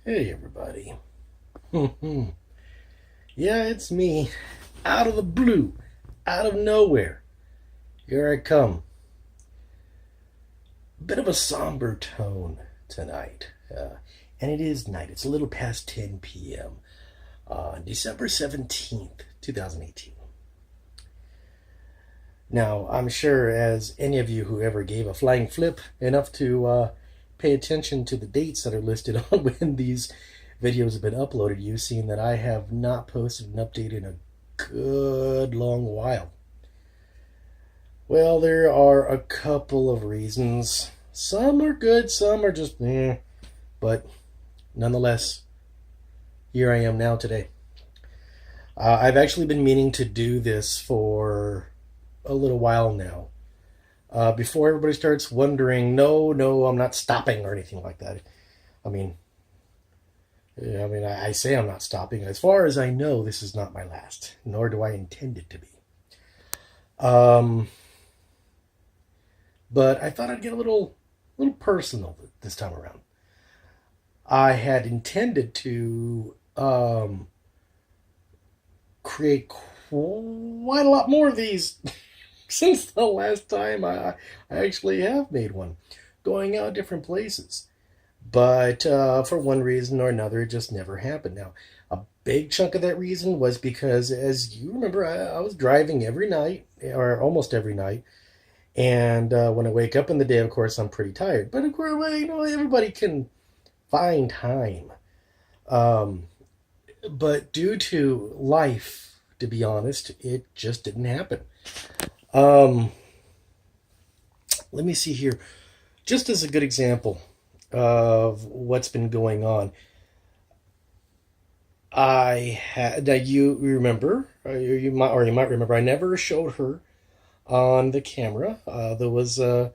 Hey, everybody. Yeah, it's me. Out of the blue, out of nowhere. Here I come. Bit of a somber tone tonight. And it is night. It's a little past 10 p.m. on December 17th, 2018. Now, I'm sure as any of you who ever gave a flying flip enough to pay attention to the dates that are listed on when these videos have been uploaded, you've seen that I have not posted an update in a good long while. Well, there are a couple of reasons. Some are good, some are just but nonetheless, here I am now today. I've actually been meaning to do this for a little while now. Before everybody starts wondering, no, I'm not stopping or anything like that. I mean, I say I'm not stopping. As far as I know, this is not my last, nor do I intend it to be. But I thought I'd get a little personal this time around. I had intended to create quite a lot more of these since the last time I actually have made one, going out different places. But for one reason or another, it just never happened. Now, a big chunk of that reason was because, as you remember, I was driving every night, or almost every night. And when I wake up in the day, of course, I'm pretty tired. But of course, everybody can find time. But due to life, to be honest, it just didn't happen. Let me see here. Just as a good example of what's been going on, I had, now you remember, or you might remember, I never showed her on the camera. There was a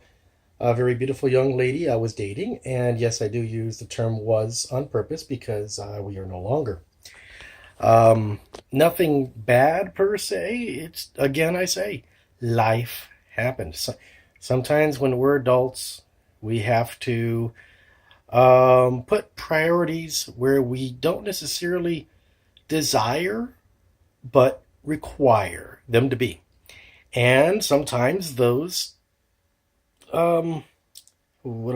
very beautiful young lady I was dating, and yes, I do use the term "was" on purpose because we are no longer. Nothing bad per se. It's, again, I say, life happens. Sometimes when we're adults, we have to put priorities where we don't necessarily desire, but require them to be. And sometimes those, what am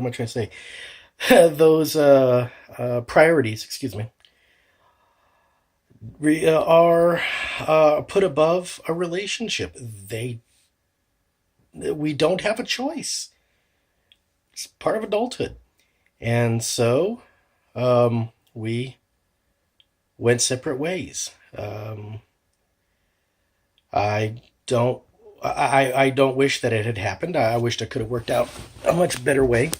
I trying to say? Those priorities, excuse me, are put above a relationship. We don't have a choice. It's part of adulthood. And so we went separate ways. I don't I don't wish that it had happened. I wished I could have worked out a much better way.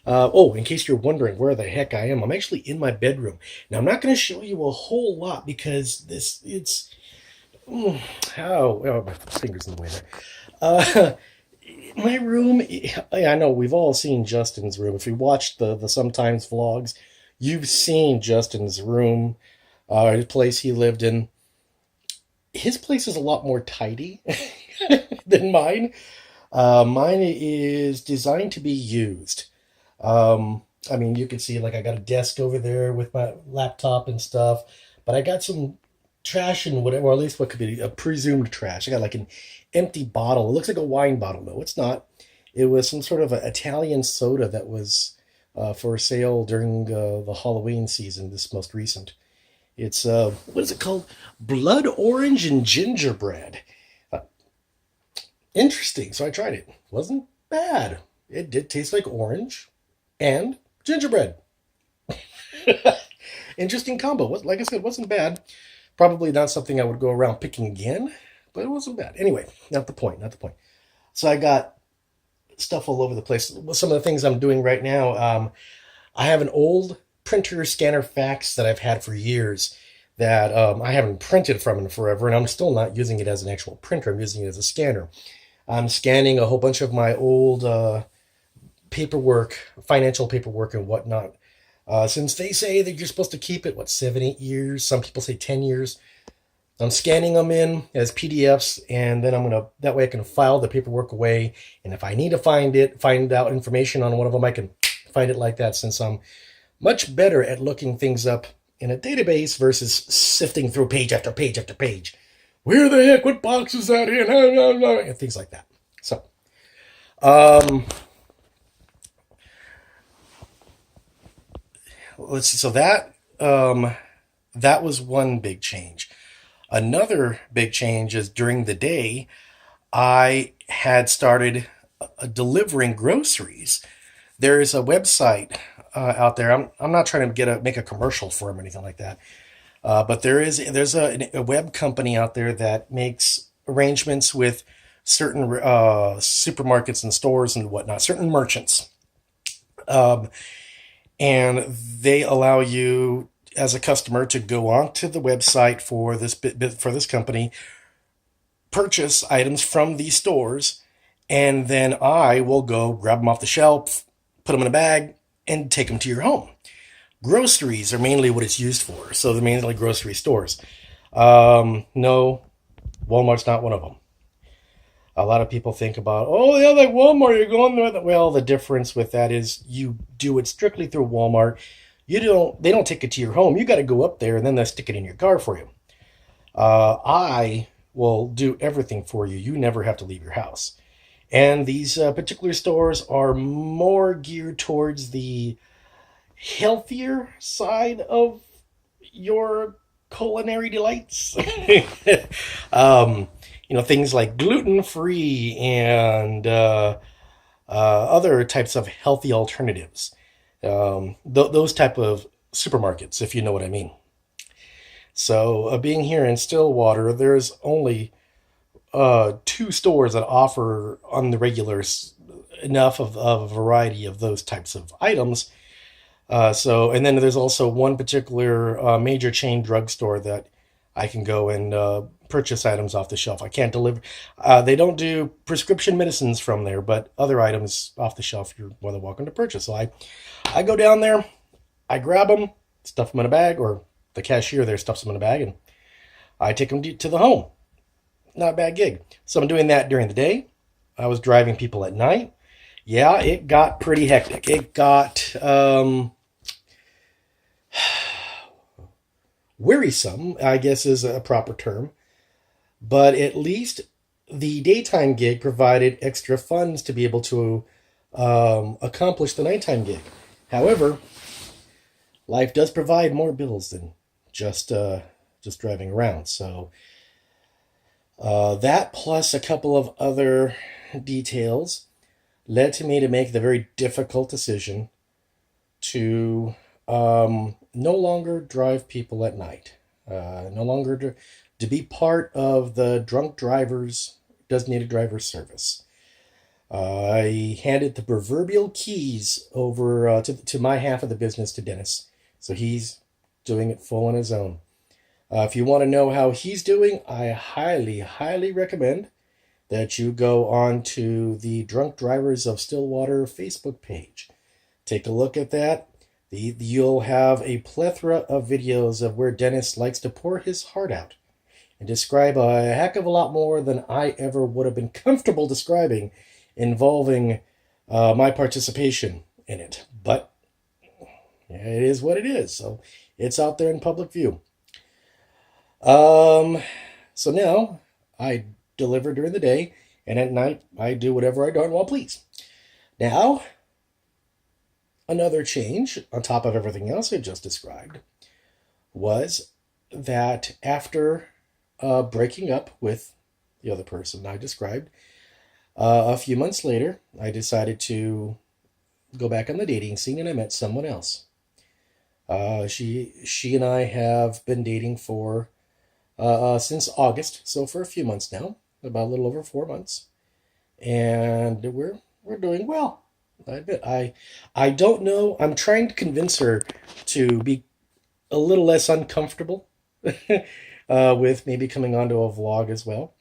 In case you're wondering where the heck I am, I'm actually in my bedroom. Now, I'm not going to show you a whole lot because my fingers in the way there. My room, I know we've all seen Justin's room. If you watched the Sometimes vlogs, you've seen Justin's room, the place he lived in. His place is a lot more tidy than mine. Mine is designed to be used. You can see, like, I got a desk over there with my laptop and stuff, but I got some trash and whatever, or at least what could be a presumed trash. I got like an empty bottle. It looks like a wine bottle. No, it's not. It was some sort of an Italian soda that was for sale during the Halloween season, this most recent. It's, what is it called? Blood orange and gingerbread. Uh, Interesting. So I tried it. Wasn't bad. It did taste like orange and gingerbread. Interesting combo. Like I said, wasn't bad. Probably not something I would go around picking again, but it wasn't bad. Anyway, not the point. Not the point. So I got stuff all over the place. Some of the things I'm doing right now, I have an old printer scanner fax that I've had for years that I haven't printed from in forever, and I'm still not using it as an actual printer. I'm using it as a scanner. I'm scanning a whole bunch of my old paperwork, financial paperwork and whatnot. Since they say that you're supposed to keep it, 7, 8 years? Some people say 10 years. I'm scanning them in as PDFs, and then that way I can file the paperwork away. And if I need to find out information on one of them, I can find it like that, since I'm Much better at looking things up in a database versus sifting through page after page after page. Where the heck? What box is that in? And things like that. So, um, let's see. So that was one big change. Another big change is during the day, I had started delivering groceries. There is a website out there. I'm not trying to make a commercial for them or anything like that. But there's a web company out there that makes arrangements with certain supermarkets and stores and whatnot, certain merchants, um, and they allow you as a customer to go onto the website for this company, purchase items from these stores, and then I will go grab them off the shelf, put them in a bag, and take them to your home. Groceries are mainly what it's used for, so they're mainly grocery stores. No, Walmart's not one of them. A lot of people think about, oh yeah, like Walmart, you're going there. Well, the difference with that is you do it strictly through Walmart. They don't take it to your home. You got to go up there and then they stick it in your car for you. I will do everything for you. You never have to leave your house. And these particular stores are more geared towards the healthier side of your culinary delights. um, things like gluten free and other types of healthy alternatives. Those type of supermarkets, if you know what I mean. So, being here in Stillwater, there's only two stores that offer on the regular enough of a variety of those types of items. And then there's also one particular major chain drugstore that I can go and purchase items off the shelf. I can't deliver. They don't do prescription medicines from there, but other items off the shelf, you're more than welcome to purchase. So I go down there, I grab them, stuff them in a bag, or the cashier there stuffs them in a bag, and I take them to the home. Not a bad gig. So I'm doing that during the day. I was driving people at night. Yeah, it got pretty hectic. It got wearisome, I guess is a proper term. But at least the daytime gig provided extra funds to be able to accomplish the nighttime gig. However, life does provide more bills than just driving around. So that plus a couple of other details led to me to make the very difficult decision to no longer drive people at night. No longer to be part of the drunk drivers, designated driver service. I handed the proverbial keys over to my half of the business to Dennis. So he's doing it full on his own. If you want to know how he's doing, I highly, highly recommend that you go on to the Drunk Drivers of Stillwater Facebook page. Take a look at that. You'll have a plethora of videos of where Dennis likes to pour his heart out and describe a heck of a lot more than I ever would have been comfortable describing involving my participation in it. But it is what it is. So it's out there in public view. So now I deliver during the day, and at night I do whatever I darn well please. Now, another change on top of everything else I just described was that after breaking up with the other person I described, a few months later, I decided to go back on the dating scene, and I met someone else. She and I have been dating for since August, so for a few months now, about a little over 4 months, and we're doing well. I admit, I don't know. I'm trying to convince her to be a little less uncomfortable with maybe coming onto a vlog as well.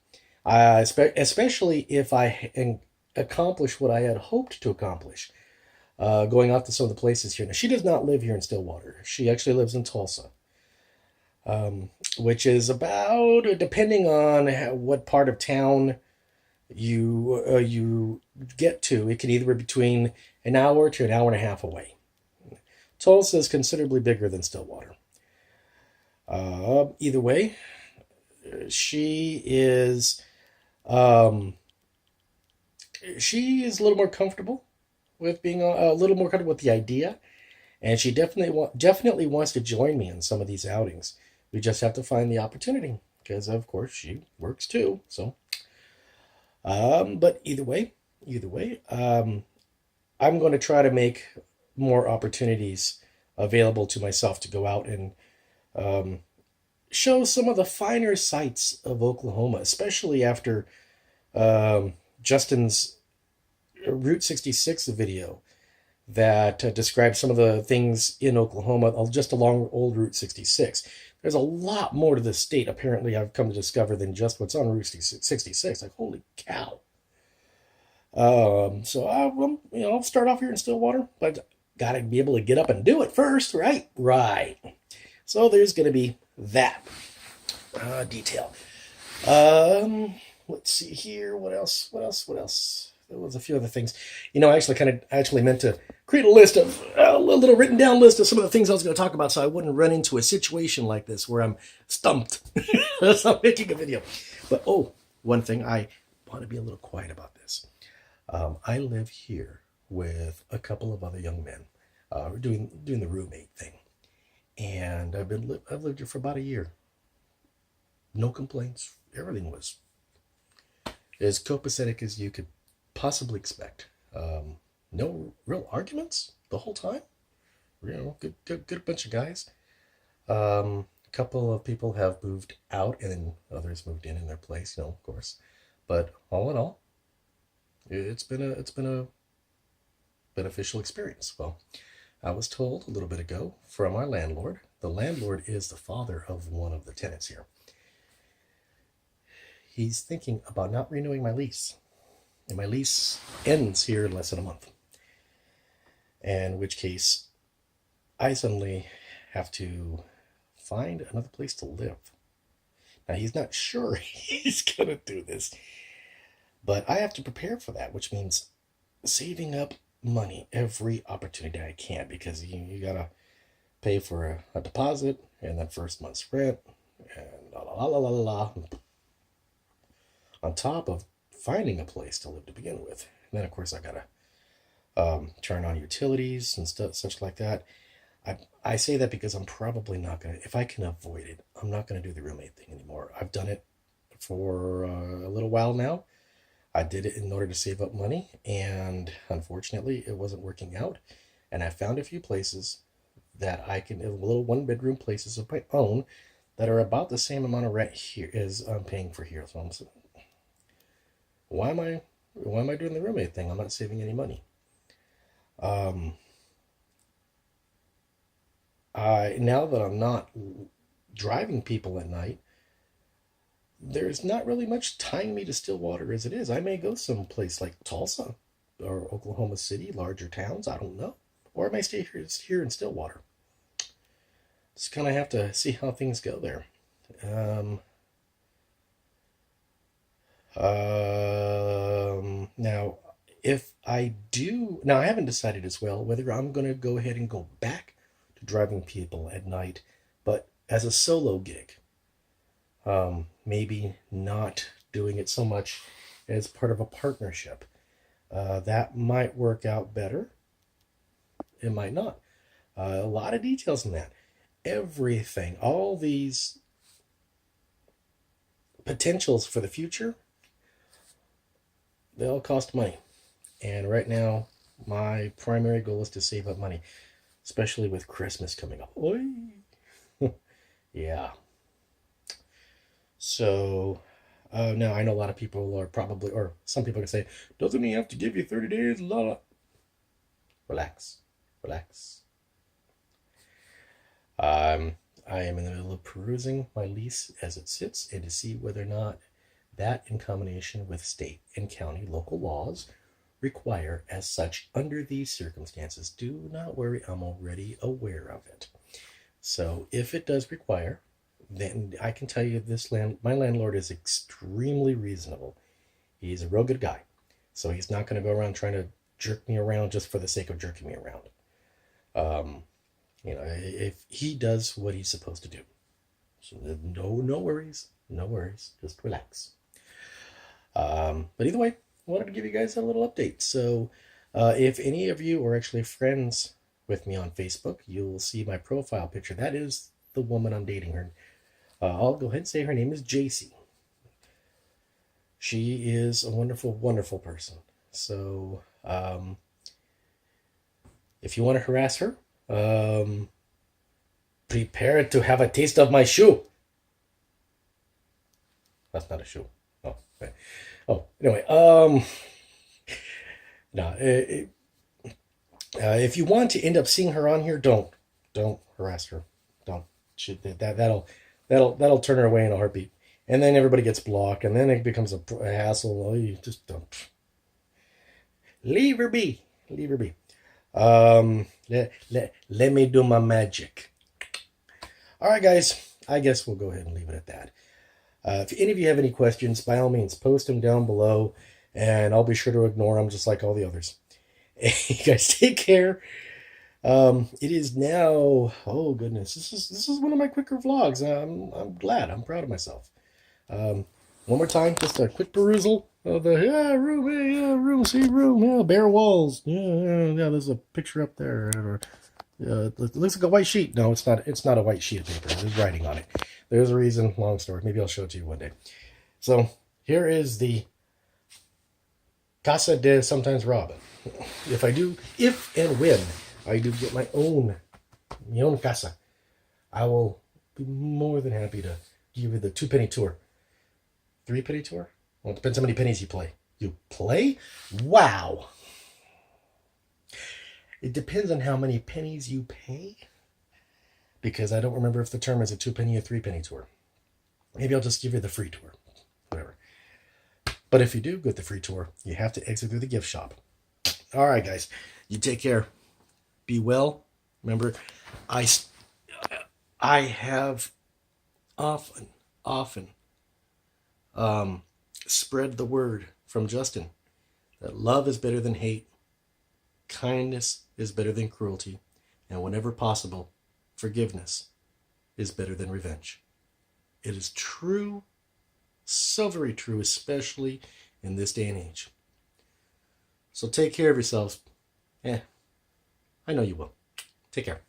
Especially if I accomplish what I had hoped to accomplish, going out to some of the places here. Now, she does not live here in Stillwater. She actually lives in Tulsa, which is about, depending on what part of town you get to, it can either be between an hour to an hour and a half away. Tulsa is considerably bigger than Stillwater. Either way, she is um, she is a little more comfortable with being a little more comfortable with the idea, and she definitely wants to join me in some of these outings. We just have to find the opportunity because, of course, she works too. So, but either way, I'm going to try to make more opportunities available to myself to go out and um, show some of the finer sights of Oklahoma, especially after Justin's Route 66 video that describes some of the things in Oklahoma just along old Route 66. There's a lot more to the state, apparently, I've come to discover than just what's on Route 66. Like, holy cow. So I'll start off here in Stillwater, but gotta be able to get up and do it first, right? Right. So there's gonna be that detail. Let's see here. What else? There was a few other things. I actually meant to create a little written down list of some of the things I was going to talk about, so I wouldn't run into a situation like this where I'm stumped. So I'm making a video. But one thing, I want to be a little quiet about this. I live here with a couple of other young men. We're doing the roommate thing, and I've lived here for about a year. No complaints. Everything was as copacetic as you could possibly expect. No real arguments the whole time. Good bunch of guys. A couple of people have moved out, and then others moved in their place. Of course. But all in all, it's been a beneficial experience. Well, I was told a little bit ago from our landlord. The landlord is the father of one of the tenants here. He's thinking about not renewing my lease. And my lease ends here in less than a month. In which case, I suddenly have to find another place to live. Now, he's not sure he's going to do this. But I have to prepare for that, which means saving up money every opportunity I can. Because you got to pay for a deposit and that first month's rent. And on top of finding a place to live to begin with. And then, of course, I gotta turn on utilities and stuff, such like that. I say that because I'm probably not gonna, if I can avoid it, I'm not gonna do the roommate thing anymore. I've done it for a little while now. I did it in order to save up money, and unfortunately, it wasn't working out. And I found a few places that I can, little one-bedroom places of my own, that are about the same amount of rent here as I'm paying for here. So I'm why am I doing the roommate thing? I'm not saving any money. Now that I'm not driving people at night, there's not really much tying me to Stillwater as it is. I may go someplace like Tulsa or Oklahoma City, larger towns. I don't know, or I may stay here in Stillwater. Just kind of have to see how things go there. Now, I haven't decided as well whether I'm going to go ahead and go back to driving people at night, but as a solo gig. Maybe not doing it so much as part of a partnership. That might work out better. It might not. A lot of details in that. Everything, all these potentials for the future, they all cost money. And right now, my primary goal is to save up money, especially with Christmas coming up. Yeah. So, now I know a lot of people are probably, or some people are going to say, doesn't he have to give you 30 days? Relax. Relax. I am in the middle of perusing my lease as it sits and to see whether or not that, in combination with state and county local laws, require as such under these circumstances. Do not worry, I'm already aware of it. So if it does require, then I can tell you my landlord is extremely reasonable. He's a real good guy. So he's not going to go around trying to jerk me around just for the sake of jerking me around. You know, if he does what he's supposed to do. So no worries, no worries. Just relax. But either way, I wanted to give you guys a little update. So, if any of you are actually friends with me on Facebook, you'll see my profile picture. That is the woman I'm dating. Her, I'll go ahead and say her name is JC. She is a wonderful, wonderful person. So, if you want to harass her, prepare to have a taste of my shoe. That's not a shoe. Oh, okay. Oh, anyway, no, if you want to end up seeing her on here, don't harass her. Don't. That'll turn her away in a heartbeat. And then everybody gets blocked, and then it becomes a hassle. Oh, you just don't. Leave her be. Leave her be. Let me do my magic. All right, guys. I guess we'll go ahead and leave it at that. If any of you have any questions, by all means, post them down below, and I'll be sure to ignore them just like all the others. You guys take care. It is now. Oh goodness, this is one of my quicker vlogs. I'm glad. I'm proud of myself. One more time, just a quick perusal of the room, see room, bare walls. Yeah. There's a picture up there. It looks like a white sheet. No, it's not. It's not a white sheet of paper. There's writing on it. There's a reason. Long story. Maybe I'll show it to you one day. So here is the Casa de Sometimes Robin. If and when I do get my own casa, I will be more than happy to give you the 2-penny tour. 3-penny tour? Well, it depends how many pennies you play. You play? Wow. It depends on how many pennies you pay. Because I don't remember if the term is a 2-penny or 3-penny tour. Maybe I'll just give you the free tour. Whatever. But if you do get the free tour, you have to exit through the gift shop. All right, guys. You take care. Be well. Remember, I have often spread the word from Justin that love is better than hate, kindness is better than cruelty, and whenever possible, forgiveness is better than revenge. It is true, so very true, especially in this day and age. So take care of yourselves. I know you will. Take care.